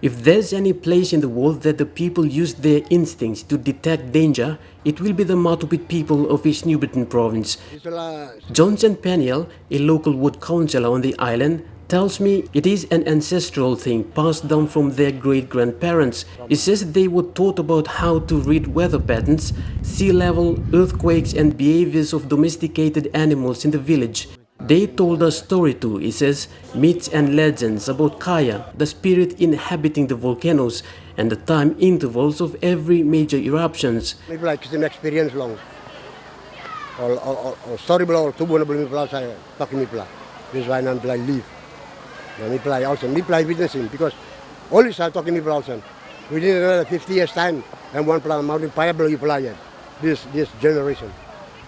If there's any place in the world that the people use their instincts to detect danger, it will be the Matupit people of East New Britain province. Johnson Peniel, a local ward councillor on the island, tells me it is an ancestral thing passed down from their great-grandparents. He says they were taught about how to read weather patterns, sea level, earthquakes and behaviors of domesticated animals in the village. They told a story too, he says, myths and legends about Kaya, the spirit inhabiting the volcanoes, and the time intervals of every major eruptions. Maybe like it's an experience long. Or story below, tubuh na belum pula saya talking pula. This is why I'm like leave. Me play also, me play witnessing because always I talking me also. Within another 50 years time, and one plan mountain fire below you play this generation.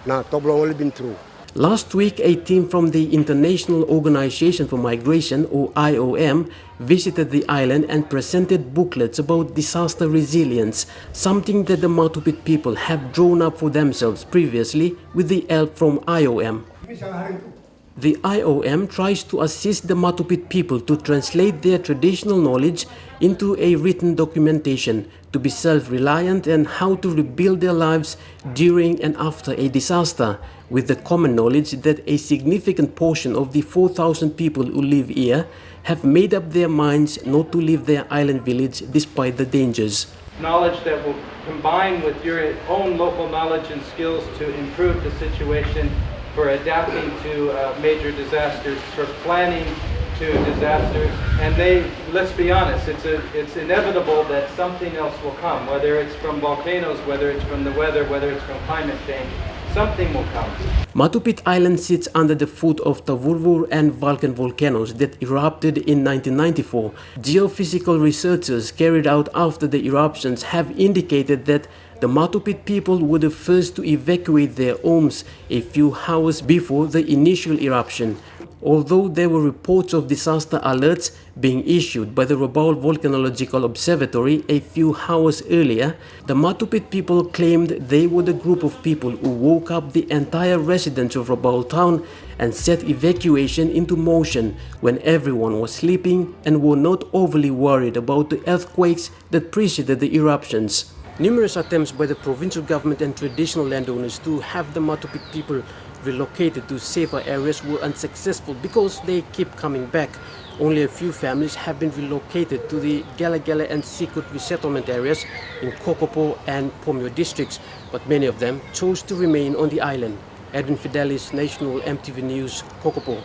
Now, top long only been through. Last week, a team from the International Organization for Migration, or IOM, visited the island and presented booklets about disaster resilience, something that the Matupit people have drawn up for themselves previously with the help from IOM. The IOM tries to assist the Matupit people to translate their traditional knowledge into a written documentation, to be self-reliant and how to rebuild their lives during and after a disaster, with the common knowledge that a significant portion of the 4,000 people who live here have made up their minds not to leave their island village despite the dangers. Knowledge that will combine with your own local knowledge and skills to improve the situation, for adapting to major disasters, for planning to disasters, and let's be honest, it's inevitable that something else will come, whether it's from volcanoes, whether it's from the weather, whether it's from climate change, something will come. Matupit Island sits under the foot of Tavurvur and Vulcan volcanoes that erupted in 1994. Geophysical researchers carried out after the eruptions have indicated that the Matupit people were the first to evacuate their homes a few hours before the initial eruption. Although there were reports of disaster alerts being issued by the Rabaul Volcanological Observatory a few hours earlier, the Matupit people claimed they were the group of people who woke up the entire residents of Rabaul town and set evacuation into motion when everyone was sleeping and were not overly worried about the earthquakes that preceded the eruptions. Numerous attempts by the provincial government and traditional landowners to have the Matupit people relocated to safer areas were unsuccessful because they keep coming back. Only a few families have been relocated to the Gala and Sikut resettlement areas in Kokopo and Pomio districts, but many of them chose to remain on the island. Edwin Fidelis, National EMTV News, Kokopo.